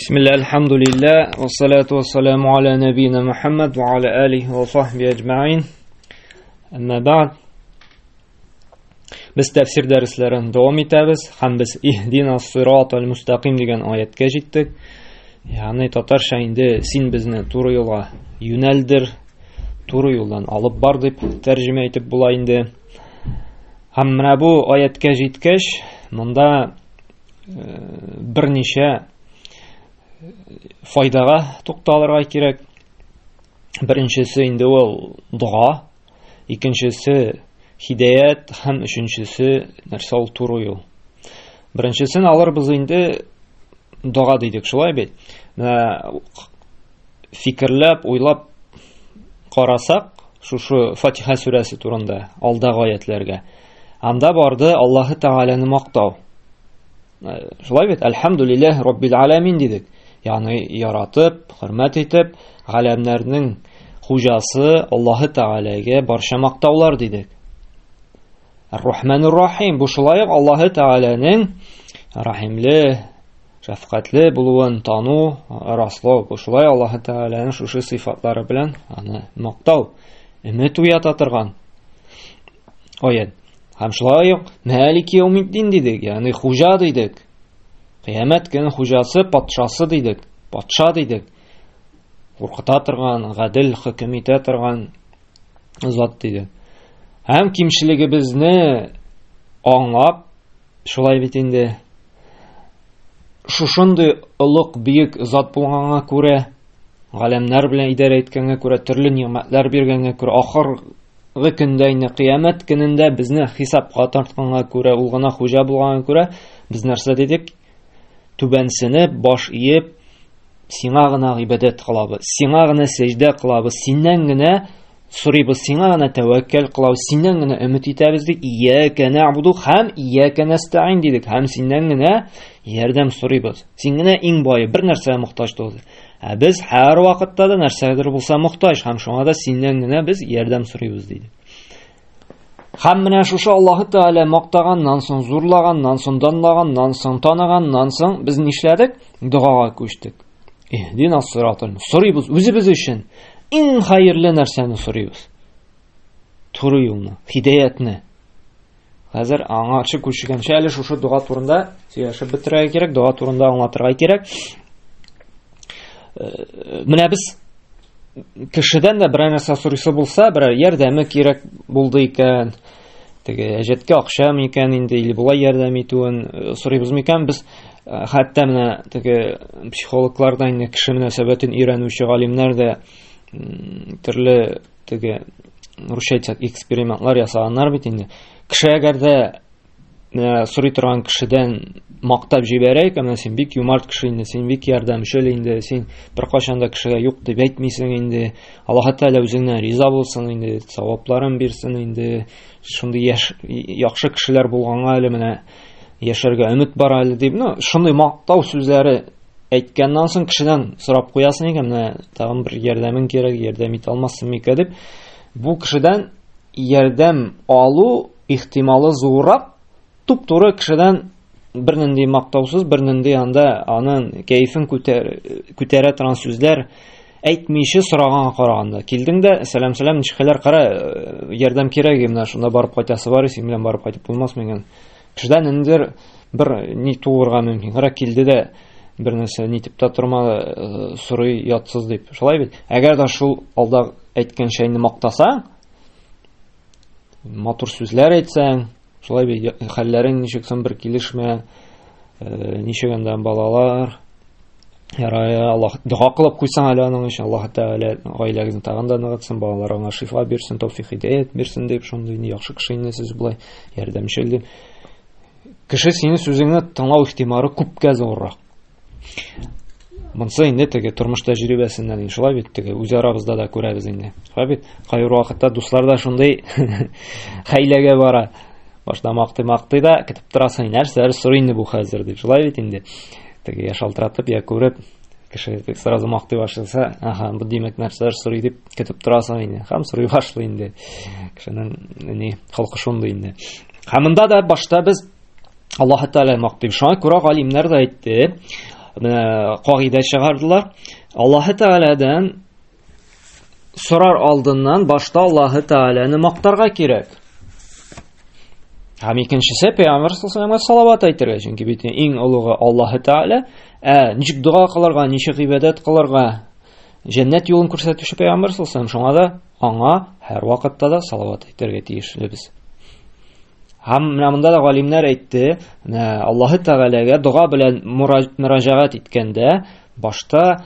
بسم الله الحمد لله والصلاة والسلام على نبينا محمد وعلى آله وصحبه أجمعين أما بعد biz tafsir darslarini davom etamiz. Ham biz ihdina siratal mustaqim degan oyatga yetdik. Ya'ni tatarcha endi sen bizni to'g'ri yo'lga yo'naldir, to'g'ri yo'ldan olib bor deb tarjima etib bo'laydi. Ham mana bu oyatga yetkach, bunda bir necha foydaga to'xtalirga kerak. Birinchisi endi ol duo, ikkinchisi hidayat, ham üçüncüsü narsa ol to'g'ri yo'l. Birinchisini alır biz endi duo deydik, shulay bit. Fikrlab, o'ylab qarasak, shu Fatiha surasi turunda aldagi oyatlarga anda bordi Alloh taolani maqtov. Shulay bit, alhamdulillah robbil alamin dedik. Ya'ni yaratib, hurmat etib, alamlarning xo'jasi Alloh taolaga barcha maqtovlar dedik. Ar-Rahmanir-Rahim bu şulayıq Allahu Teala'nın rahimli, şefkatli buluğun tanu, raslov. Bu şulay Allahu Teala'nın şu sıfatları bilen maqtav, ümit uyatatırgan ayet. Hem şulayıq Maliki Yevmiddin dedik, yani huja dedik. Kıyamet günü hujası, patşası dedik, patşa dedik. Korkutatırgan, gadil hüküm etatırgan zat dedik. Hem kimçiligimizni anlap, şulay bit endi şuşunday ılık büyük zat bulganга күрә, галәмнәр белән идәрә иткәнгә күрә, төрле ниъмәтләр биргәнгә күрә, ахыргы көндә инде кыямәт көнендә безне хисапка тартканга күрә, ул гына хуҗа булганга күрә, без нәрсә дидек? Түбәнсенеп, баш иеп, сиңа гына гыйбадәт кылабыз, сиңа гына сәҗдә кылабыз, синнән генә Сурибыз, сиңа гына тәвәккәл кылабыз, синнән генә өмет итәбез дик, ияка нәгъбуду һәм ияка нәстәин дидек, һәм синнән генә ярдәм сорыйбыз. Син генә иң бай, бер нәрсәгә мохтаҗ түгел. Без һәр вакытта да нәрсәгәдер булса мохтаҗ, һәм шуңа да синнән генә без ярдәм сорыйбыз диде. Һәм менә шушы Аллаһ Таала мактаганнан соң, зурлаганнан соң, данлаганнан соң, таныганнан соң без нишләдек? Дуага күчтек. Иһдина сиратал сорыйбыз үзебез өчен. İn hayırlı nərsəni soruyoruz. To'g'ri yo'lni, hidayatni. Hozir аңарчы күчкәнчә әле шушы дуа турында сөйләшеп бетерергә кирәк, дуа турында аңлатырга кирәк. Менә без кешедән дә бер нәрсә сорыйсы булса, бер ярдәме кирәк булды икән, теге әҗәткә акча микән инде, или булай ярдәм итүен сорыйбыз микән? Без хәтта менә теге психологлардан инде кеше мөнәсәбәтен өйрәнүче галимнәр дә төрле теге рушайт экспериментлар ясаганнар бит инде. Кеше әгәр дә сорый торган кешедән мактап җибәрәйк, менә син бик юмарт кеше инде, син бик ярдәмчел инде, син бер кашан да кешегә юк дип әйтмисең инде, Аллаһ Таала үзеңнән риза булсын инде, савапларын бирсен инде, шундый яхшы кешеләр булганга әле менә яшәргә өмет бар әле дип, шундый мактау сүзләре әйткәннән соң кешедән сорап куясың икән, менә тагын бер ярдәмең кирәк, ярдәм итә алмассың микән дип, бу кешедән ярдәм алу ихтималы зуррак, туп-туры кешедән бернинди мактаусыз, бернинди анда аның кәефен күтәрә торган сүзләр әйтмичә сораганга караганда. Килдең дә, сәлам, ничәләр, кара, ярдәм кирәк, менә шунда барып кайтасы бар, син белән барып кайтып булмас микән? Кешедән индер бер ни туырга мөмкин. Кара, килде дә bir нәрсә нитеп тә тормады, сорый ятсыз дип. Шулай бит. Әгәр дә шул алда әйткән шәйне мактасаң, матур сүзләр әйтсәң, шулай бит, хәлләрең ничек соң бер килешмә, ничегәндә балалар, ярая, Аллаһ дуа кылып куйсаң әле аның өчен, Аллаһ Таала гаиләгезне тагын да ныгытсын, балаларыңа шифа бирсен, тәүфик хидayat бирсен дип, шундый яхшы кеше инде сез булай ярдәмчел дип. Кеше синең сүзеңне тыңлау ихтималы күпкә зуррак. Монсы инде теге тормыш тәҗрибәсеннән шулай бит, теге үз арабызда да күрәбез инде. Шулай бит, кайбер вакытта дуслар да шундый хәйләгә бара. Башта мактый да, көтеп торасың, нәрсәләр сорый инде бу хәзер дип. Шулай бит инде. Теге яшалтыратып, я күреп, кеше сразу мактый башласа, бу димәк нәрсәләр сорый дип көтеп торасың инде. Һәм сорый башлый инде. Кешенең халкы шундый инде. Һәм монда да башта без Аллаһ Таала мактый. Шуңа күрә галимнәр дә әйтте, кагыйдә чыгардылар. Аллаһы Тәгаләдән сорар алдыннан башта Аллаһы Тәгаләне мактарга кирәк. Һәм икенчесе Пәйгамбер саллаллаһу салават әйтергә, чөнки бит иң улугы Аллаһы Тәгалә, ничек дуга кылырга, ничек гыйбадәт кылырга, җәннәт юлын күрсәтүче Пәйгамбер саллаллаһу, шуңа да аңа һәр вакытта да салават әйтергә тиешлебез. Һәм менә монда да галимнәр әйтте, Аллаһы Тәгаләгә дуга белән мөрәҗәгать иткәндә башта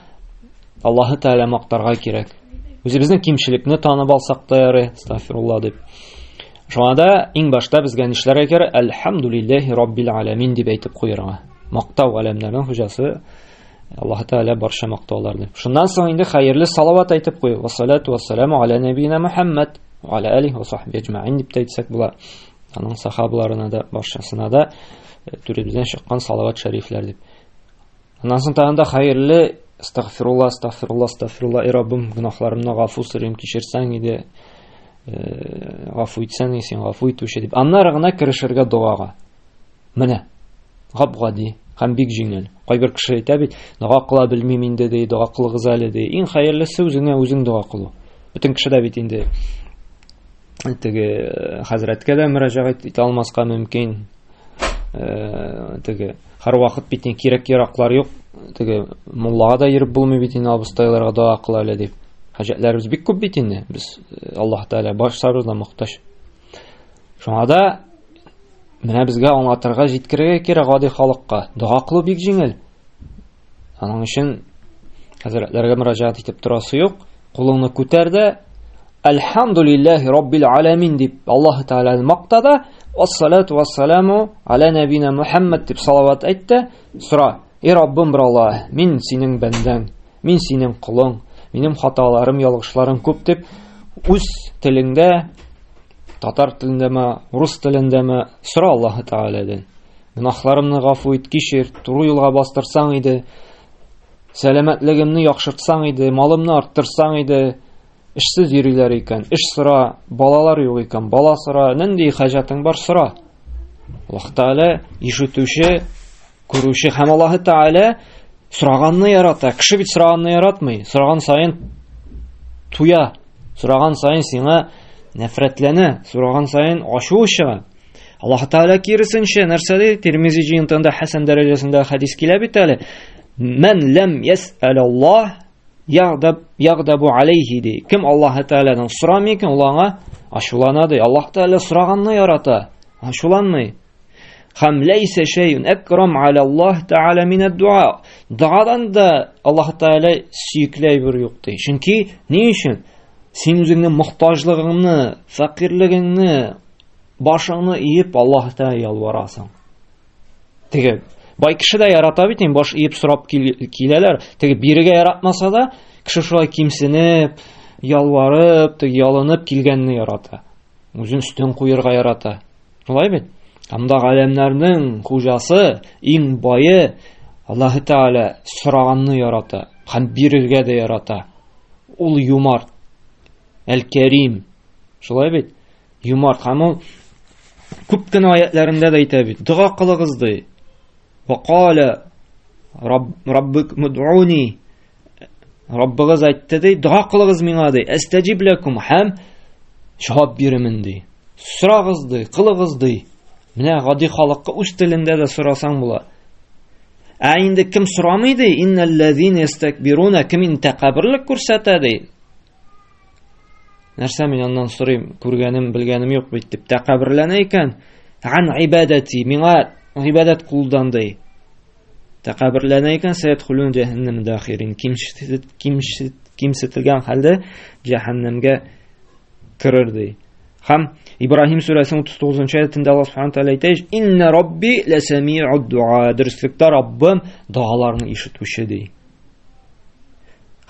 Аллаһы Тәгалә мактарга кирәк. Үзебезнең кимчелекне танып алсак та ярый, астагфирулла дип. Шуңа да иң башта безгә нишләргә кирәк? Әлхәмдүлиллаһи раббил аламин дип әйтеп куярга. Мактау галәмнәрнең хуҗасы Аллаһы Тәгалә барча мактаулар дип. Шуннан соң инде хәерле салават әйтеп куй. Вассалату вассаламу аля набийина Мухаммад ва аля алихи ва сахби аҗмаин дип әйтсәк була. Аның сахабаларына да барчасына да түребездән чыккан салават шәрифләр дип. Аннан соң тагын да хәерле астагфирулла, астагфирулла, астагфирулла, Раббым, гөнаһларымны гафу сорыйм, кичерсәң иде, гафу итсәң, син гафу итүче дип. Аннары гына керешергә дугага. Менә габгади һәм бик җиңел. Кайбер кеше әйтә бит, дуга кыла белмим инде ди, дуга кылыгыз әле ди. Иң хәерлесе үзеңә үзең дуга кылу. Бөтен кеше дә бит инде теге хәзрәткә дә мөрәҗәгать итә алмаска мөмкин. Теге һәр вакыт бит кирәк-яраклар юк. Теге муллага да йөреп булмый бит инде, абыстайларга дуга кыла әле дип. Хаҗәтләребез бик күп бит инде. Без Аллаһ Тәгалә башсарыбызга мохтаҗ. Шуңа да менә безгә аңлатырга, җиткерергә кирәк гади халыкка. Дуга кылу бик җиңел. Аның өчен хәзрәтләргә мөрәҗәгать итеп торасы юк. Кулыңны күтәр дә Әлхәмдүлиллаһи раббил аламин дип Аллаһ Тәгаләне мактада, вассалату вассаламу аля набийина Мухаммад дип салават әйтте. Сора: Раббым бер Аллаһ, мин синең бәндәң, мин синең кулың, минем хаталарым, ялгышларым күп дип үз телеңдә, татар телендәме, рус телендәме сора Аллаһ Тәгаләдән. Гөнаһларымны гафу ит, кичер, туры юлга бастырсаң иде, сәламәтлегемне яхшыртсаң иде, малымны арттырсаң иде, эшсез йөриләр икән, эш сора, балалар юк икән, бала сора, нинди хаҗатың бар сора. Аллаһ Тәгалә ишетүче, күрүче һәм Аллаһ Тәгалә сораганны ярата. Кеше бит сораганны яратмый. Сораган сайын туя, сораган сайын сиңа нәфрәтләнә, сораган сайын ачуы чыга. Аллаһ Тәгалә киресенчә нәрсәдә? Тирмизи җыентында хәсән дәрәҗәсендә хәдис килә бит әле. Мән лам ясәлаллаһ ягдабу алейхи ди. Кем Аллаһ Тәгаләдән сорамый икән, ул аңа ачулана ди. Аллаһ Тәгалә сораганны ярата, ачуланмый. Хәм лейса шәйун акрам аля Аллаһ Тәгалә мин ад-дуа. Дуадан да Аллаһ Тәгалә сөйкләй бер юк ди. Чөнки ни өчен? Син үзеңнең мохтаҗлыгыңны, фәкыйрьлегеңне, башыңны иеп Аллаһ Тәгалә ялварасың. Теге бай кеше дә ярата бит, баш иеп сорап киләләр. Теге бирегә яратмаса да, кеше шулай кимсенеп, ялварып, теге ялынып килгәнне ярата. Үзен өстен куерга ярата. Шулай бит. Анда галәмнәрнең хуҗасы, иң бае Аллаһ Тәгалә сораганны ярата, һәм бирергә дә ярата. Ул юмарт, әл-Кәрим. Шулай бит. Юмарт һәм ул күп кенә аятларында да әйтә бит. Дуга кылыгыз ди. Вaqala Rabbuk mud'uni. Rabbыгыз әйтте ди, дуга кылыгыз миңа ди. Астаҗиб лакум, һәм җавап бирәмен ди. Сорагыз ди, кылыгыз ди. Менә гади халыкка үз телендә дә сорасаң була. Инде кем сорамый ди? Инналлазина ястакбируна, кем тәкаббурлык күрсәтә ди. Нәрсә мин аннан сорыйм, күргәнем, белгәнем юк бит дип тәкаббурлана икән. Ан ибадати, миңа гыйбадат кылудан ди. Тәкаббурлана икән, сәйдхулун җәһәннәм дахирин. Кимсетелгән хәлдә җәһәннәмгә кирер ди. Һәм Ибраһим сүрәсенең 39-нчы аятында Аллаһ Субханаһу Тәгалә әйтә: "Инна Рабби ласами'уд дуа." Дөреслектә Раббым дуаларны ишетүче ди.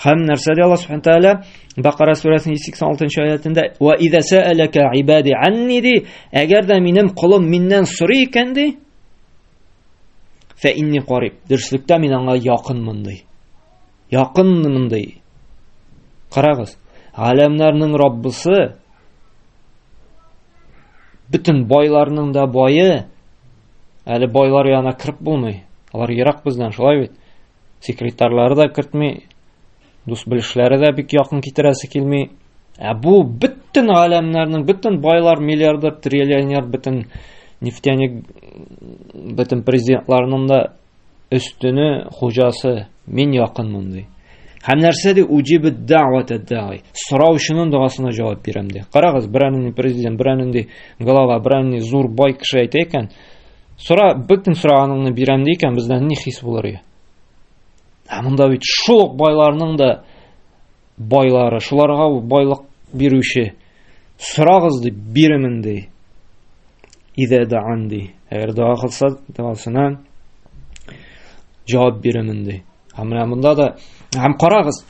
Һәм нәрсәдә Аллаһ Субханаһу Тәгалә Бакара сүрәсенең 86-нчы аятында: "Ва иза саалака ибади анни" ди. Әгәр дә минем кулым миннән сорый икән ди, фа инни кариб. Дөреслектә мин аңа якынмын ди. Якынмын ди. Карагыз, галәмнәрнең Раббысы, bütün байларның да байы, әле байлар янына кирип булмый. Алар ерак бездән, шулай бит. Секретарлары да кертми, дус белешләре дә бик якын китерәсе килми. Бу бөтен галәмнәрнең, бөтен байлар, миллиардер, триллионер, бөтен нефтяник, бөтен президентларның да өстене, хуҗасы, мин якынмын ди. Һәм нәрсә ди? Уҗиб ад-дәгъват ад-да'i. Сораучының дуасына җавап бирәм ди. Карагыз, берәнинди президент, берәнинди глава, берәнинди зур бай кеше әйтә икән, сора, бөтен сораганыңны бирәм ди икән, бездә ни хис булыр ия? Монда бит шул байларның да байлары, шуларга байлык бирүче. Сорагыз ди, бирәмен ди. Идә да'ан ди. Әгәр дуа кылса, дуасына җавап бирәмен ди. Менә монда да һәм карагыз,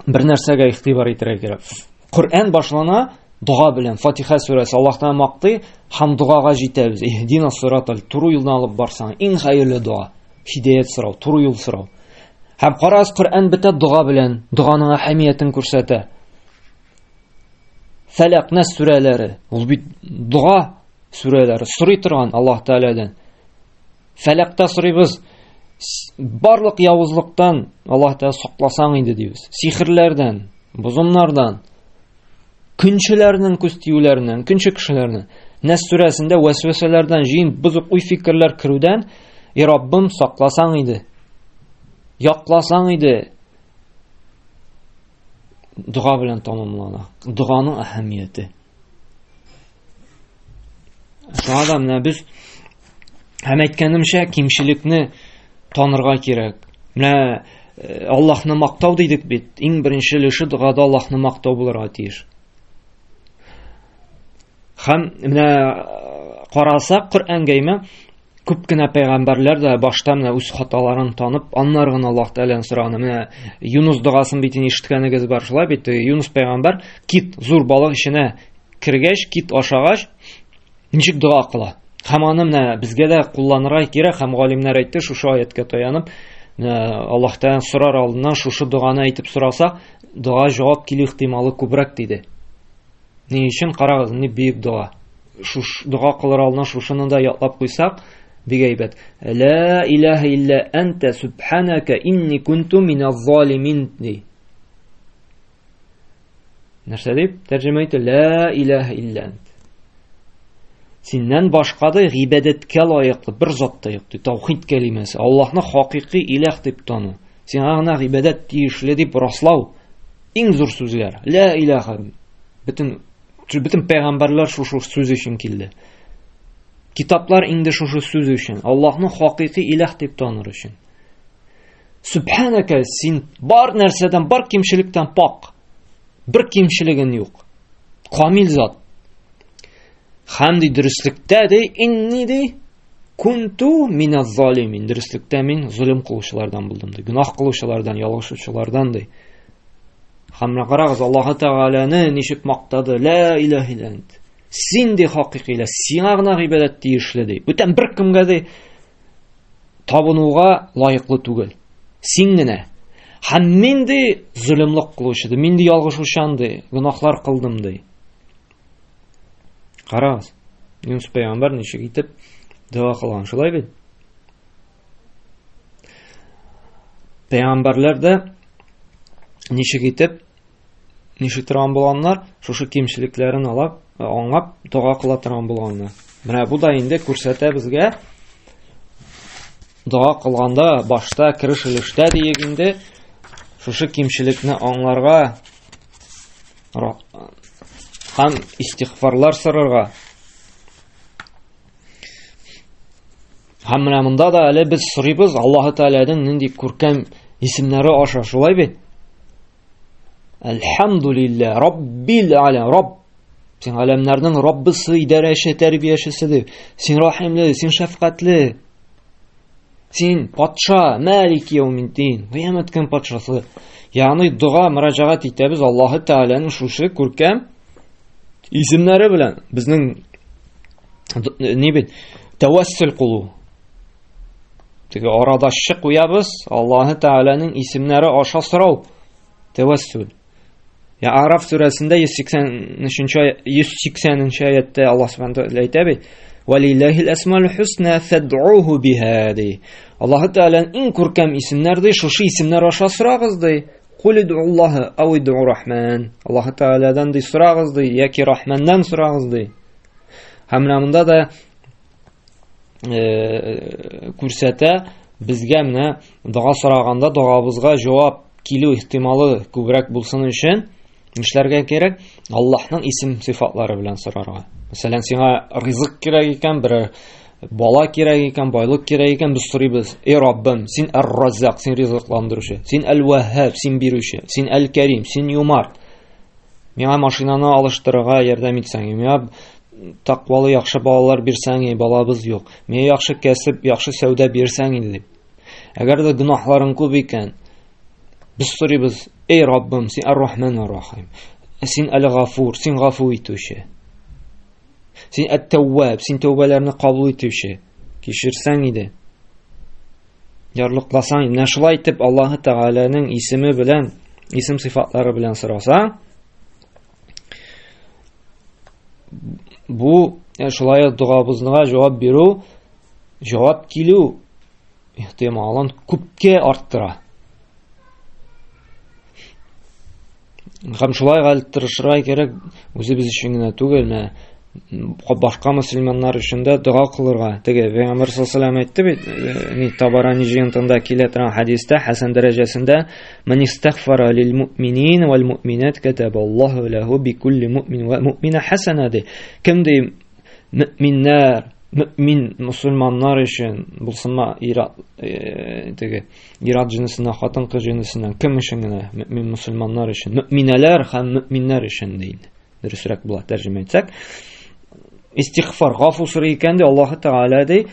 бер нәрсәгә игътибар итәргә кирәк. Коръән башлана дуа белән, Фатиха сүрәсе, Аллаһтан мактый һәм дуага җитәбез. Иһдина сиратал, туры юлдан алып барсаң, иң хәерле дуа. Хидаят сорау, туры юл сорау. Һәм карагыз, Коръән бетә дуа белән, дуаның әһәмиятен күрсәтә. Фәләк, Нас сүрәләре, ул бит дуа сүрәләре, сорый торган Аллаһ Тәгаләдән. Фәләктә сорыйбыз, барлык явызлыктан Аллаһ Тәгалә сакласаң инде дибез. Сихерләрдән, бозымнардан, күнчеләрнең күз тиюләреннән, күнче кешеләрнең. Нас сүрәсендә вәсвәсәләрдән, җин бозык уй фикерләр керүдән, Раббым сакласаң иде, якласаң иде. Дуа белән тамамлана. Дуаның әһәмияте. Шуңа да менә без һәм әйткәнемчә кимчелекне танырга кирәк. Менә Аллаһны мактау дидек бит. Иң беренче өлеше дуада Аллаһны мактау булырга тиеш. Һәм менә карасак Коръәнгә имә күп кенә пәйгамбәрләр дә башта менә үз хаталарын танып, аннары гына Аллаһ Тәгаләдән сораган. Менә Юнус дугасын бит ишеткәнегез бар, шулай бит. Юнус пәйгамбәр кит зур балык эченә кергәч, кит ашагач, ничек дуа кыла. Һәм аны менә безгә дә кулланырга кирәк. Һәм галимнәр әйтте, шушы аяткә таянып, Аллаһ Тәгаләдән сорар алдыннан шушы дуганы әйтеп сораса, дуга җавап килү ихтималы күбрәк диде. Ни өчен? Карагыз, ни бик дуа. Шуш дуга кылыр алдыннан шушыны да ятлап куйсак, бик әйбәт. Ла илаһа илля анта субханака инни кунту миназ-залимин ди. Нәрсә дип тәрҗемә итә? Ла илаһа илля ант. Синнән башка да гыйбадәткә лаеклы бер зат та юк ди. Таухид кәлимәсе. Аллаһны хакыйкый илаһ дип тану. Сиңа гына гыйбадәт тиешле дип раслау. Иң зур сүзләр. Ла илаһа. Бөтен пәйгамбәрләр шушы сүз өчен килде. Китаплар инде шушы сүз өчен. Аллаһны хакыйкый илаһ дип таныр өчен. Субханака, син бар нәрсәдән, бар кимчелектән пак. Бер кимчелегең юк. Камил зат. Хәмди дөрестлектә ди, инни ди, кунту миназ-залимин. Дөрестлектә мин зулым кылучылардан булдым ди. Гүнах кылучылардан, ялгышучылардан ди. Һәм карагыз, Аллаһ Тәгаләне ничек мактады. Ла илаһа илля ант. Син ди хакыйкый илаһ, сиңа гына гыйбадәт тиешле ди. Бүтән бер кемгә ди табынуга лаеклы түгел. Син генә. Һәм мин ди зулымлык кылучы ди, мин ди ялгышучан ди, гүнахлар кылдым ди. Карагыз, Юнус пәйгамбәр ничек итеп дуа кылган, шулай бит? Пәйгамбәрләр дә ничек итеп, ничек торган булганнар, шушы кимчелекләрен аңлап дуа кыла торган булганнар. Менә бу да инде күрсәтә безгә, дуа кылганда башта кереш өлештә диек инде, шушы кимчелекне аңларга һәм истигъфарлар сорарга. Һәм менә монда да әле без сорыйбыз Аллаһ Тәгаләдән нинди күркәм исемнәре аша, шулай бит? Әлхәмдүлилләһ, Раббил алям, Рабб. Син галәмнәрнең Раббысы, идарәче, тәрбиячесе дип. Син рахимле, син шәфкатьле. Син патша, Малик яумиддин, кыямәт көн патшасы. Ягъни дуга мөрәҗәгать итәбез Аллаһ Тәгаләнең шушы күркәм исемнәре белән. Безнең ни бит? Тәвәссүл кылу. Теге арадашчы куябыз, Аллаһ Тәгаләнең исемнәре аша сорау. Тәвәссүл. Араф сүрәсендә 180-нче аятта Аллаһ Субханаһу ва тааля әйтә бит: Валиллахил асмаул хусна фад'ууху биха ди. Аллаһ Тәгаләнең иң күркәм исемнәр ди, шушы исемнәр аша сорагыз ди. Кул ид'уллаһа ау ид'у рахман. Аллаһ Тәгаләдән ди сорагыз ди, яки Рахманнан сорагыз ди. Һәм монда да күрсәтә безгә менә дуга сораганда дугабызга җавап килү ихтималы күбрәк булсын өчен нишләргә кирәк? Аллаһның исем сыйфатлары белән сорарга. Мәсәлән, сиңа ризык кирәк икән, бер бала кирәк икән, байлык кирәк икән, biz сорыйбыз: "Эй Раббым, син ар-Раззак, син ризыкландыручы, син әл-Ваххаб, син бирүче, син әл-Кәрим, син юмарт. Миңа машинаны алыштырырга ярдәм итсәң, миңа тақвалы яхшы балалар бирсәң, балабыз юк. Миңа яхшы кәсеп, яхшы сәүдә бирсәң инде." дип. Әгәр дә гөнаһларың күп икән, biz сорыйбыз: "Эй Раббым, син ар-Рахман ар-Рахим, син әл-Гафур, син гафу итүче. Син әт-Тәвваб, син тәүбәләрне кабул итүче, кичерсәң иде. Ярлыкласаң, менә шулай итеп Аллаһ Тәгаләнең исеме белән, исем сыйфатлары белән сорасаң, бу шулай дугабызга җавап бирү, җавап килү ихтималын күпкә арттыра. Һәм шулай тырышырга кирәк, үзебез өчен генә түгел, башка мөселманнар өчен дә дуга кылырга. Теге Пәйгамбер саллаллаху алейһи әйтте бит, Табарани җыентында килә торган хадистә, хәсән дәрәҗәсендә: "Ман истагфара лил муъминин вал муъминат катабаллаху лаху бикулли муъмин ва муъмина хасана." Кем ди мөмин мусульманнар өчен булсынма теге ират җинсенә, хатын-кыз җинсенә, кем өчен генә? Мөмин мусульманнар өчен, мөминәләр һәм мөминнәр өчен ди. Дөресрәк була тәрҗемә итсәк. Истигфар, гафу сорый икән ди Аллаһ Тәгалә ди.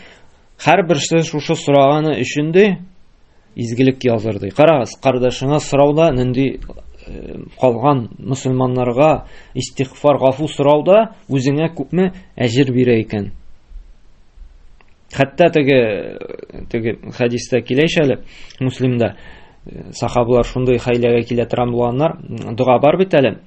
Һәрберсе шушы сораганы өчен ди изгелек языр ди. Карагыз, кардәшеңә сорауда, нинди калган мусульманнарга истигфар, гафу сорауда үзеңә күпме әҗер бирә икән. Хәтта теге хадистә киләшәле, Муслимда сахабалар шундый хәйләгә килә торган булганнар, дуга бар бит әле.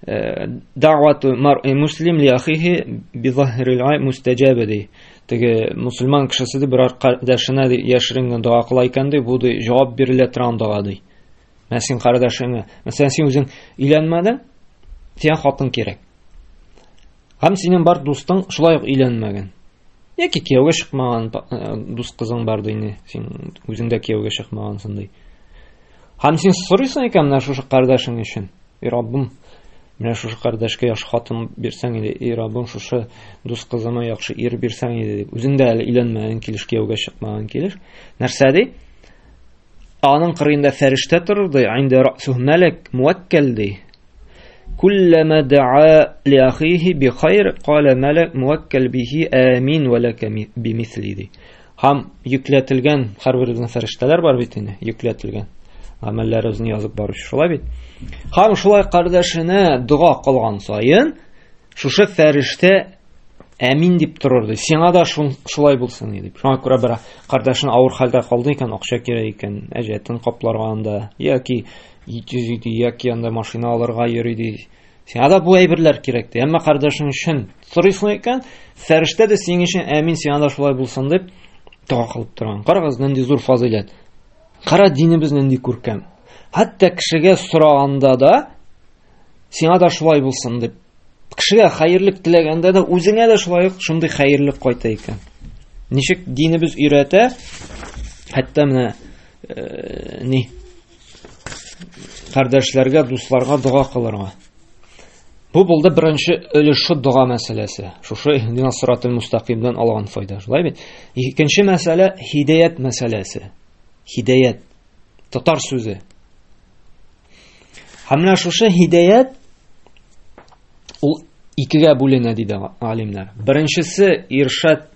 Дa'вату мар'i муслим ли ахиhi би захирил ай мустаҗаба ди. Теге мусульман кешесе ди бер кардәшенә яшеренгән дуга кыла икән ди, бу ди җавап бирелә торган дуга ди. Мәсәлән, кардәшеңә, мәсәлән, син үзең өйләнмәдең, сиңа хатын кирәк. Һәм синең бар дустың шулай ук өйләнмәгән. Яки кияүгә чыкмаган дус кызың бар ди, син үзең дә кияүгә чыкмагансың ди. Һәм син сорыйсың икән менә шушы кардәшең өчен: "Эй Раббым, менә шушы кардәшкә яхшы хатын бирсәң иде, эй Раббым, шушы дус кызыма яхшы ир бирсәң иде" дип. Үзең дә әле өйләнмәгән килеш, кияүгә чыкмаган килеш. Нәрсә ди? Аның кырыенда фәрештә торыр ди, "Инда рәсүһ мәләк муаккал" ди. "Куллама да'a ли ахиhi би хайр, кала мәләк муаккал биhi амин ва лака бимисли" ди. Һәм йөкләтелгән һәрберебезнең фәрештәләр бар бит инде, йөкләтелгән. Гамәлләребезне язып баручы, шулай бит. Һәм шулай кардәшенә дуга кылган саен, шушы фәрештә амин дип торыр ди. Сиңа да шулай булсын дип. Шуңа күрә бер кардәшен авыр хәлдә калды икән, акча кирәк икән, әҗәтен капларга анда, яки 200 иде, яки анда машина алырга йөри ди. Сиңа да бу әйберләр кирәк ди. Әмма кардәшең өчен сорыйсың икән, фәрештә дә сиң өчен амин, сиңа да шулай булсын дип дуга кылып торган. Карагыз, нинди зур фазилат. Кара, динебез нинди күркәм. Хәтта кешегә сораганда да сиңа да шулай булсын дип, кешегә хәерлек теләгәндә дә үзеңә дә шулай шундый хәерлек кайта икән. Ничек динебез өйрәтә? Хәтта менә кардәшләргә, дусларга дуга кылырга. Бу булды беренче өлеше дуга мәсьәләсе. Шушы иһдина сиратал мустақимдан алган файда, шулай бит? Икенче мәсьәлә һидаят мәсьәләсе. Һидаят, татар сүзе. Һәм шушы һидаят ул икегә бүленә диде алимнар. Беренчесе иршад,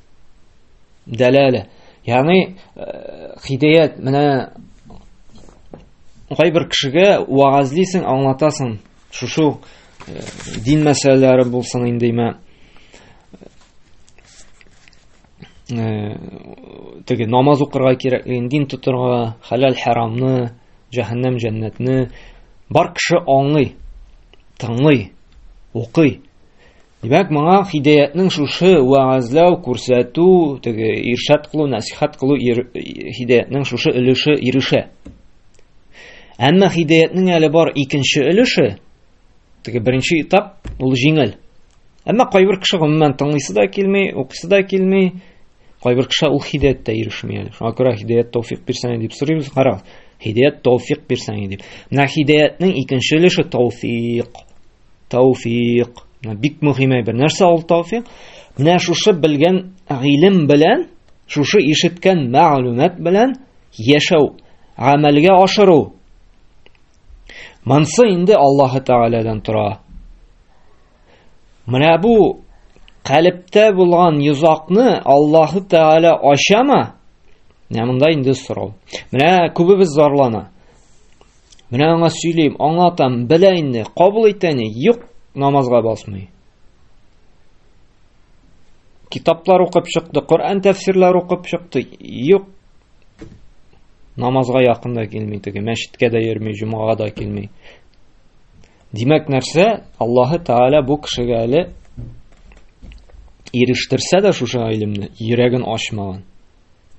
дәлалә. Ягъни һидаят менә кайбер кешегә вагазлыйсың, аңлатасың. Шушы дин мәсьәләләре булсын инде теге намаз укырга кирәклеген, дин тотырга, халал харамны, җәһәннәм җәннәтне бар кеше аңлый, тыңлый, укый. Димәк, моңа хидаятның шушы ваазлау, күрсәтү, иршад кылу, насихат кылу хидаятның шушы өлеше ирешә. Әмма хидаятның әле бар икенче өлеше, беренче этап, ул җиңел. Әмма кайбер кеше гомумән тыңлыйсы да килми, укыйсы да килми, кайбер кеше ул хидаятта ирешми әле. Шуңа күрә хидаят тауфик бирсәң дип сорыйбыз, кара. Хидаят тауфик бирсәң дип. Менә хидаятның икенче өлеше тауфик. Тауфик. Бик мөһим бер нәрсә ул тауфик. Менә шушы белгән гыйлем белән, шушы ишеткән мәгълүмат белән яшәү, гамәлгә ашыру. Мансы инде Аллаһы Тәгаләдән тора. Менә бу калептә булган йозакны Аллаһы Тәгалә ачамы? Менә монда инде сорау. Менә күбебез зарлана. Менә аңа сөйләйм, аңлатам, белә инде, кабул итәне, юк, намазга басмый. Китаплар укып чыкты, Коръән тәфсирләр укып чыкты, юк, намазга якын да килми, мәчеткә дә йөрми, җомгага да килми. Димәк, нәрсә? Аллаһы Тәгалә бу кешегә әле ирештерсә дә шушы гыйлемне, йөрәген ачмаган,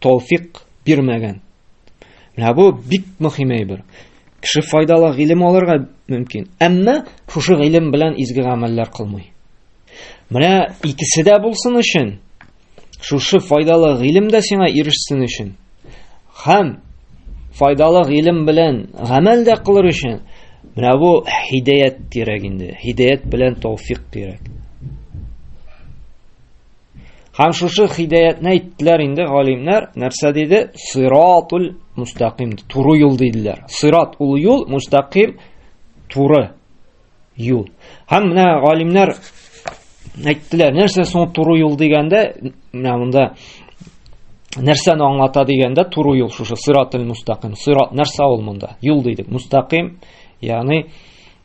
тауфик бирмәгән. Менә бу бик мөһим бер. Кеше файдалы гыйлем алырга мөмкин. Әмма шушы гыйлем белән изге гамәлләр кылмый. Менә икесе дә булсын өчен, шушы файдалы гыйлем дә сиңа ирешсен өчен, һәм файдалы гыйлем белән гамәл дә кылыр өчен, менә бу хидаят кирәк инде. Хидаят белән тауфик кирәк. Һәм шушы хидаятны әйттеләр инде галимнәр, нәрсә диде? Сиратул мустақим, туры юл диделәр. Сират ул юл, мустақим туры юл. Һәм менә галимнәр әйттеләр, нәрсә соң туры юл дигәндә, менә монда нәрсәне аңлата дигәндә, туры юл шушы сиратул мустақим. Сират нәрсә ул монда? Юл дидек. Мустақим, ягъни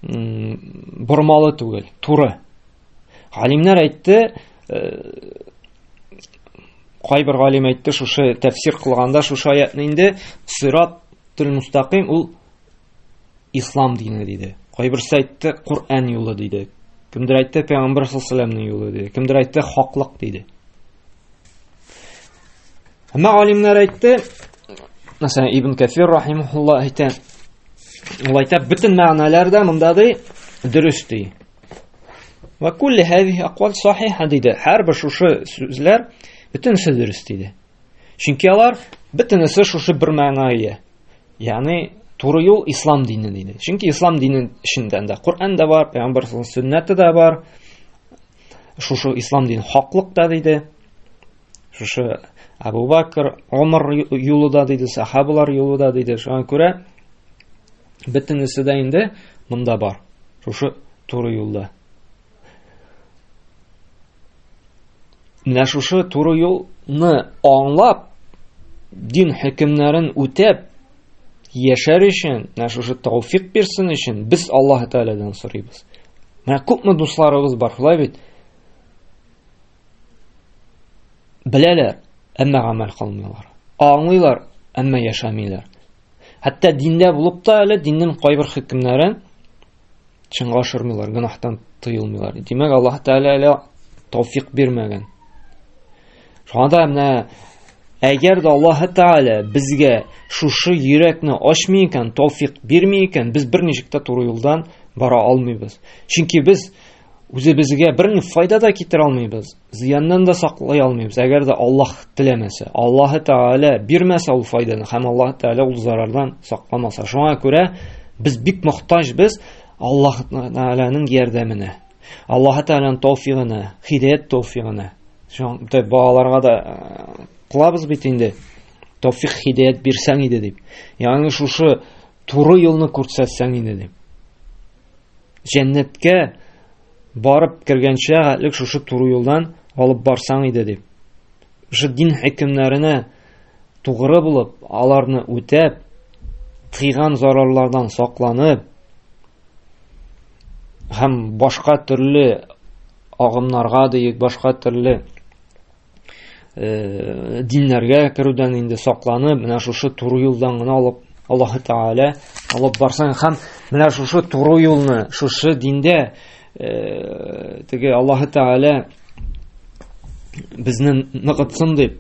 бормалы түгел, туры. Галимнәр әйтте, кайбер галим әйтте, шушы тәфсир кылганда шушы аятны инде сиратул мустақим ул ислам дине диде. Кайберсе әйтте Коръән юлы диде. Кемдер әйтте Пәйгамбәр саллаллаһу юлы диде. Кемдер әйтте хаклык диде. Әмма галимнәр әйтте, мәсәлән Ибн Кәсир рахимахуллаһ әйтә, ул әйтә, бөтен мәгънәләрдә монда ди дөрес ди. Ва кулли һәзиһи аквал сахиха диде. Һәрбер шушы сүзләр бөтенесе дөрес диде. Чөнки алар бөтенесе шушы бер мәгънәгә. Ягъни туры юл ислам дине диде. Чөнки ислам дине эчендә дә Коръән да бар, Пәйгамбәр сөннәте дә бар. Шушы ислам дине хаклык да диде. Шушы Абу Бакр, Умар юлы да диде, сахабалар юлы да диде. Шуңа күрә бөтенесе дә инде монда бар. Шушы туры юлда. Менә шушы туры юлны аңлап, дин хөкемнәрен үтәп яшәр өчен, менә шушы тауфик бирсен өчен без Аллаһы Тәгаләдән сорыйбыз. Менә күпме дусларыбыз бар, шулай бит. Беләләр, әмма гамәл кылмыйлар. Аңлыйлар, әмма яшәмиләр. Хәтта диндә булып та әле диннең кайбер хөкемнәрен чынга ашырмыйлар, гынахтан тыелмыйлар. Димәк, Аллаһ Тәгалә әле тауфик бирмәгән. Шуңда менә әгәр дә Аллаһ Тәгалә безгә шушы йөрәкне ачмый икән, тауфик бирмәй икән, без берничек тә туры юлдан бара алмыйбыз. Чөнки без үзебезгә берни файда да китерә алмыйбыз, зыяннан да саклый алмыйбыз. Әгәр дә Аллаһ теләмәсә, Аллаһ Тәгалә бирмәсә ул файданы, һәм Аллаһ Тәгалә ул зарардан сакламаса. Шуңа күрә без бик мохтаҗбыз Аллаһ Тәгаләнең ярдәменә, Аллаһ Тәгаләнең тауфигына, хидаят тауфигына. Шуңда балаларга да кылабыз бит инде. Тауфик хидаят бирсәң иде дип. Ягъни шушы туры юлны күрсәтсәң иде дип. Җәннәткә барып кергәнчә гәтлек шушы туры юлдан алып барсаң иде дип. Шушы дин хөкемнәренә тугры булып, аларны үтәп, тыйган зарарлардан сакланып, һәм башка төрле агымнарга диек, башка төрле диннәргә керүдән инде сакланып, менә шушы туры юлдан гына алып Аллаһ Тәгалә алып барсаң, һәм менә шушы туры юлны, шушы диндә теге Аллаһы Тәгалә безне ныгытсын дип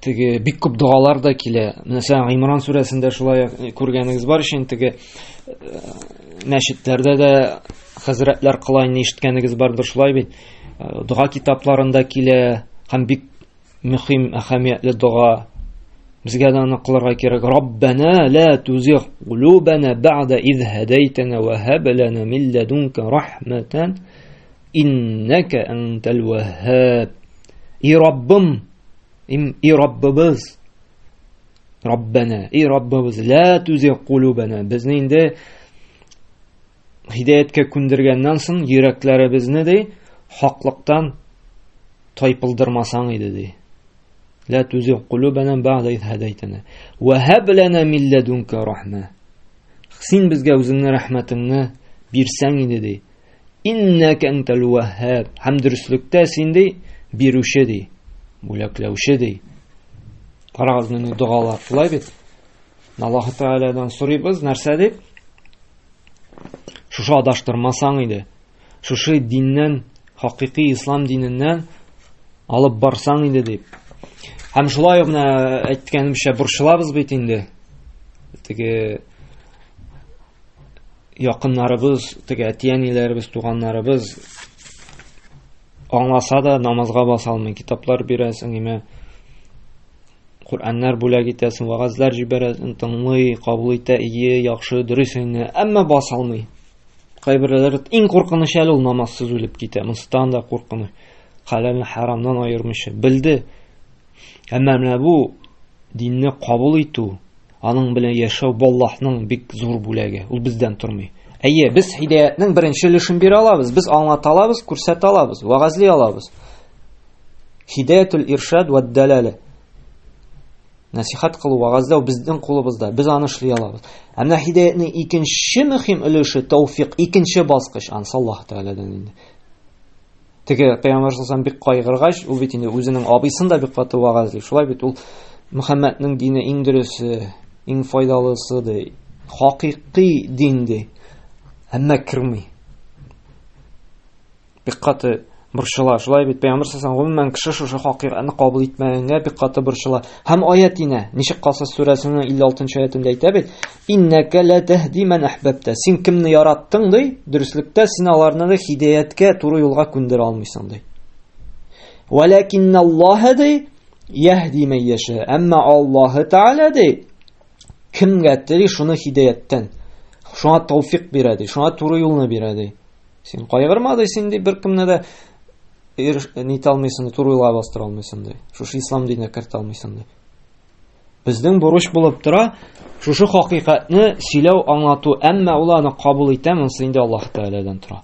теге бик күп дуалар да килә. Мәсәлән, Имран сүрәсендә шулай күргәнегез бар ишен, теге мәчетләрдә дә хәзрәтләр кылайны ишеткәнегез бардыр, шулай бит. Дуа китапларында килә, һәм бик мөһим, әһәмиятле дуа. Безгә дә аны кылырга кирәк. Раббана ла тузигh кулубана бa'да идh hadaytana wa hab lana min ladunka rahmatan innaka antal wahhab. И Раббым, и Раббыбыз, Раббана, и Раббыбыз, ла тузигh кулубана. Безне инде хидаяткә күндергәннән соң йөрәкләребезне ди хаклыктан тайпылдырмасаң иде ди. لا تزغ قلوبنا بعد إذ هديتنا وهب لنا من لدنك رحمة. Син безгә үзеңнең рәхмәтеңне бирсәң иде ди. Иннәка антал ваххаб. Һәм дөреслектә син ди бирүче ди, бүләкләүче ди. Карагыз, менә дуалар шулай бит. Аллаһ Тәгаләдән сорыйбыз, нәрсә дип? Шушы адаштырмасаң иде. Шушы диннән, хакыйкый ислам диненнән алып барсаң иде дип. Һәм шулай ук әйткәнемчә борчылабыз бит инде. Теге якыннарыбыз, теге әтиәниләребез, туганнарыбыз аңласа да намазга баса алмый. Китаплар бирәсең, име Кураннар бүләк итәсең, вагазлар җибәрәсең, тыңлый, кабул итә, яхшы, дөрес инде, әмма баса алмый. Кайберләр иң куркыныч әле ул намазсыз үлеп китә. Монстан да куркыныч. Халалны харамнан аермыйча белде. Әмма менә бу динне кабул итү, аның белән яшәү Аллаһның бик зур бүләге. Ул бездән тормый. Әйе, без һидаятның беренче өлешен бирә алабыз, біз аңлата алабыз, күрсәтә алабыз, вагазлый алабыз. Хидаятул иршад ва далала. Насихат кылу, вагазлау безнең кулыбызда, без аны эшли алабыз. Әмма хидаятның икенче мөһим өлеше тауфиq, икенче баскыч, ансы Аллаһ Тәгаләдән инде. Теге Пәйгамбер саллаллаһу бик кайгыргач, ул бит инде үзенең абыйсын да бик каты вагазлый. Шулай бит ул Мөхәммәднең дине иң дөресе, иң файдалысы ди, хакыйкый дин ди. Әмма кирми. Бик каты борчыла. Шулай бит Пәйгамбер саллаллаһу алейһи кеше шушы хакыйкатьне кабул итмәгәнгә бик каты борчыла. Һәм аят инә, Нишек Касас сүрәсенең 56-нчы аятында әйтә бит: "Иннәка ла тахди ман ахбабта." Син кемне яраттың ди, дөреслектә син аларны да хидаяткә, туры юлга күндерә алмыйсың ди. "Валакинналлаһа ди яхди ман яша." Әмма Аллаһ Тәгалә ди кемгә тели шуны хидаяттан, шуңа тауфиq бирә ди, шуңа туры юлны бирә ди. Син кайгырма ди, син ди бер кемне дә нит алмыйсың, туры юлга бастыра алмыйсың ди. Шушы ислам диненә кертә алмыйсың ди. Безнең бурыч булып тора шушы хакыйкатьне сөйләү, аңлату, әмма ул аны кабул итәме, монсы инде Аллаһ Тәгаләдән тора.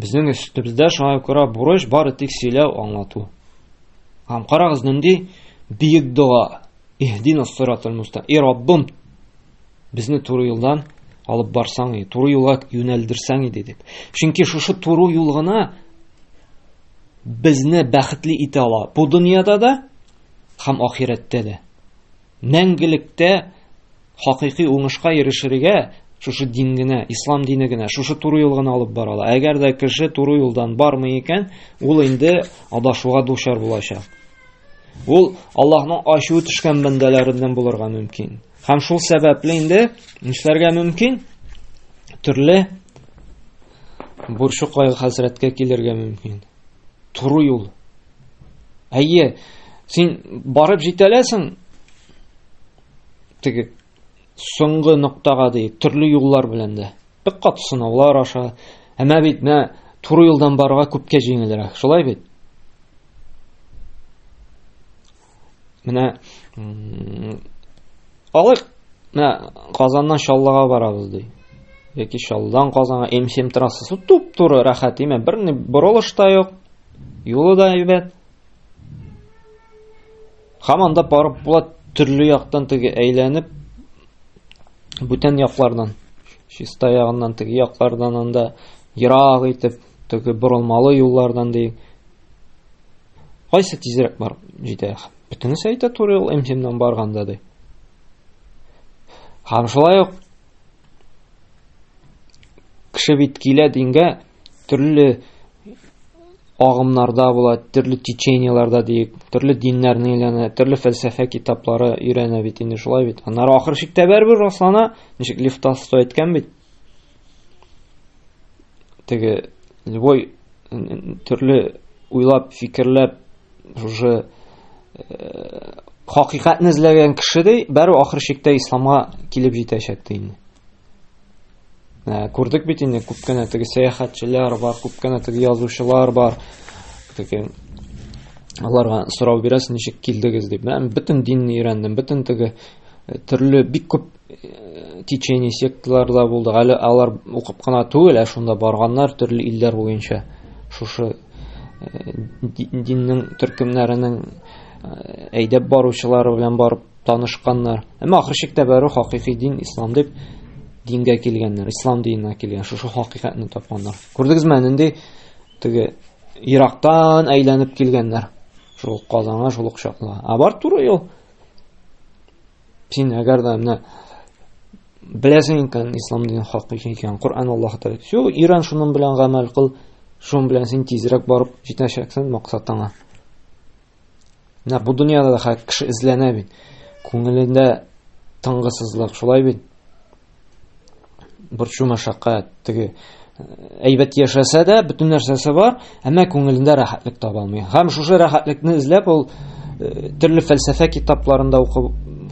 Безнең өстебездә шуңа күрә бурыч бары тик сөйләү, аңлату. Һәм карагыз, нинди биек дуа. Иһдинас сиратал мустaqim. И Раббым, безне туры юлдан алып барсаң, туры юлга юнәлдерсәң иде дип. Чөнки шушы туры юл гына безне бәхетле итә ала. Бу дөньяда да һәм ахирәттә дә. Мәңгелектә хакыйкый уңышка ирешергә шушы дин генә, ислам дине генә, шушы туры юл гына алып бара ала. Әгәр дә кеше туры юлдан бармый икән, ул инде адашуга дучар булачак. Ул Аллаһның ачуы төшкән бәндәләреннән булырга мөмкин. Һәм шул сәбәпле инде нишләргә мөмкин? Төрле бурчу кайгы хәсрәткә килергә мөмкин. Туры юл. Әйе, син барып җитәләсең теге соңгы ноктага ди, төрле юллар белән дә. Бик каты сынаулар аша. Әмма бит менә туры юлдан барырга күпкә җиңелрәк. Шулай бит. Менә алык, менә Казаннан Шаллыга барабыз ди. Яки Шаллыдан Казанга М7 трассасы туп-туры рәхәт, име, берни борылыш та юк. Юлы да әйбәт. Һәм анда барып була төрле яктан теге әйләнеп, бүтән яклардан, чиста ягыннан теге яклардан анда ерак итеп, теге борылмалы юллардан ди. Кайсы тизрәк барып җитә? Бүтәнесе әйтә туры юл М7дән барганда ди. Һәм шулай ук кеше бит килә дингә төрле агымнарда була, төрле теченияларда диек, төрле диннәрне өйләнә, төрле фәлсәфә китаплары өйрәнә бит инде шулай бит. Аннары ахыр чиктә бер раслана, ничек Лев Толстой әйткән бит. Теге любой төрле уйлап, фикерләп, шушы хакыйкатьне эзләгән кеше ди, бер ахыр чиктә исламга килеп җитәчәк ди инде. Күрдек бит инде күп кенә теге сәяхәтчеләр бар, күп кенә теге язучылар бар. Теге аларга сорау бирәсең, ничек килдегез дип. Мен бөтен динне өйрәндем, бөтен теге төрле бик күп течение секталарда булды. Әле алар укып кына түгел, шунда барганнар төрле илләр буенча. Шушы диннең төркемнәренең әйдәп баручылары белән барып танышканнар. Әмма ахыр чиктә бары хакыйкый дин ислам дип дингә килгәннәр, ислам диненә килгән, шушы хакыйкатьне тапканнар. Күрдегезме, инде теге Ирактан әйләнеп килгәннәр. Шул Казанга, шул чакларга. Бар туры юл. Син әгәр дә менә беләсең икән ислам дины хакыйкый икән, Коръән Аллаһ Тәгалә. Шул Иран шуның белән гамәл кыл, шуның белән син тизрәк барып җитәчәксең максатыңа. Менә бу дөньяда да кеше эзләнә бит. Күңелендә тынгысызлык, шулай бит. Борчу мәшәкать, теге әйбәт яшәсә дә, бөтен нәрсәсе бар, әмма күңелендә рәхәтлек таба алмый. Һәм шушы рәхәтлекне эзләп ул төрле фәлсәфә китапларында укып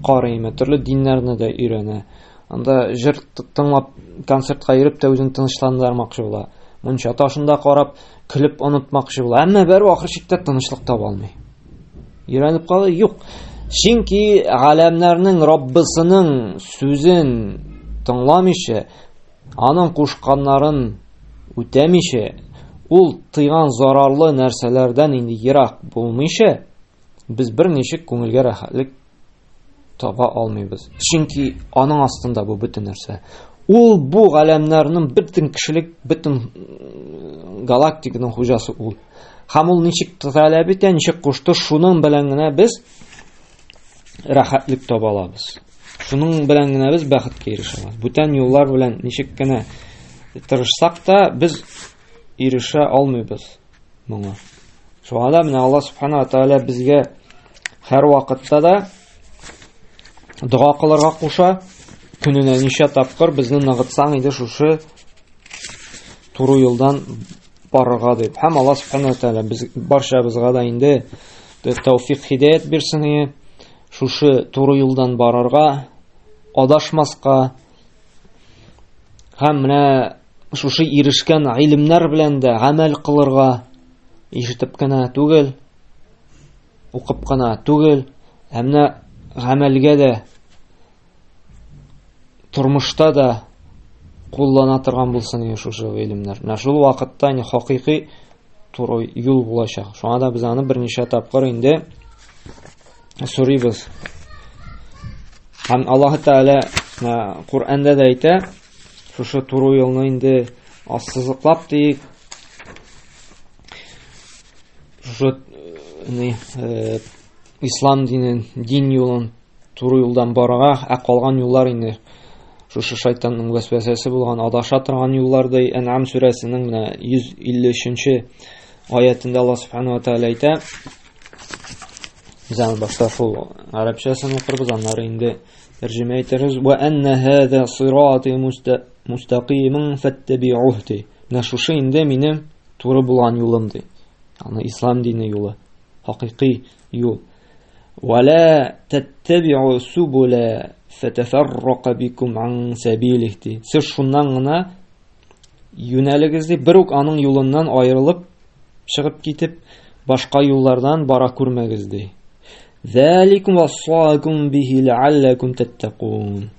карый, төрле диннәрне дә өйрәнә. Анда җыр тыңлап, концертка йөреп тә үзен тынычландырмакчы була. Мунча ташында карап, көлеп онытмакчы була. Әмма бер вакыт чиктә тынычлык таба алмый. Өйрәнеп калды, юк. Чөнки галәмнәрнең Раббысының сүзен тыңламыйча, аның кушканнарын үтәмичә, ул тыйган зарарлы нәрсәләрдән инде ерак булмыйча, без берничек күңелгә рәхәтлек таба алмыйбыз. Чөнки аның астында бу бөтен нәрсә. Ул бу галәмнәрнең бөтен кешелек, бөтен галактиканың хуҗасы ул. Һәм ул ничек таләп итә, ничек кушты, шуның белән генә без рәхәтлек таба алабыз. Шуның белән генә без бәхеткә ирешә алабыз. Бүтән юллар белән ничек кенә тырышсак та, без ирешә алмыйбыз моңа. Шуңа да менә Аллаһ Субхана ва Тааля безгә һәр вакытта да дуа кылырга куша. Көненә ничә тапкыр безне ныгытсаң иде шушы туры юлдан барырга дип. Һәм Аллаһ Субхана ва Тааля без барчабызга да инде тәүфик хидаят бирсен, шушы туры юлдан барырга, адашмаска, һәм менә шушы ирешкән илемнәр белән дә гамәл кылырга, ишетеп кенә түгел, укып кына түгел, менә гамәлгә дә, тормышта да куллана торган булсын шушы илемнәр. Менә шул вакытта хакыйкый туры юл булачак. Шуңа да без аны берничә тапкыр инде сорыйбыз. Һәм Аллаһ Тәгалә Коръәндә дә әйтә, шушы туры юлны инде ассызыклап диек. Шушы ислам динен, дин юлын туры юлдан барырга, калган юллар инде шушы шайтанның вәсвәсәсе булган адаша торган юллардай. Ән'ам сүрәсенең менә 153-нче аятында Аллаһ Субхана ва Тааля әйтә. Biz başta şol Arapçasını okuruz, onları indi tercüme ederiz. Ve enne hâzâ sırâti müstakîmin fettebi'uhdi. Şuşu indi benim doğru bulan yolumdu. Yani İslam dini yolu, hakiki yol. Ve la tettebi'u subula feteferraka bikum an sabilihdi. Siz şundan gına yöneligizdi, bir ok anın yolundan ayrılıp çıkıp gidip başka yollardan bara kurmagizdi. Zalikum wasaakum bihi la'allakum tattaqun.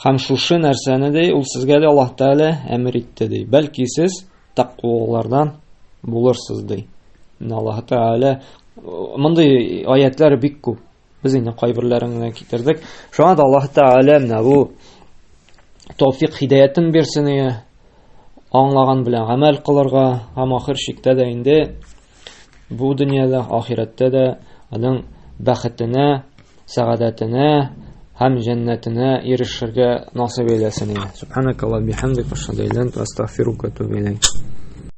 Ham şuшы нәрсәне дә ул сезгә дә Аллаһ Тәгалә әмер итте ди. Бәлки сез тақвалардан булырсыз ди. Аллаһ Тәгалә мондый аятлар бик күп. Без инде кайберләрен генә китердек. Шуңа да Аллаһ Тәгалә менә бу тawfiq hidayatin берсен, аңлаган белән гамәл кылырга, һәм ахыр чиктә дә инде бу дөньяда, ахирәттә дә аның бәхетенә, сәгадәтенә, һәм җәннәтенә ирешергә насыйп әйләсен. Субханаkallah биhamdik, ва ашһаду ан ла илаһа илля анта, астагфирука ва атубу илейк.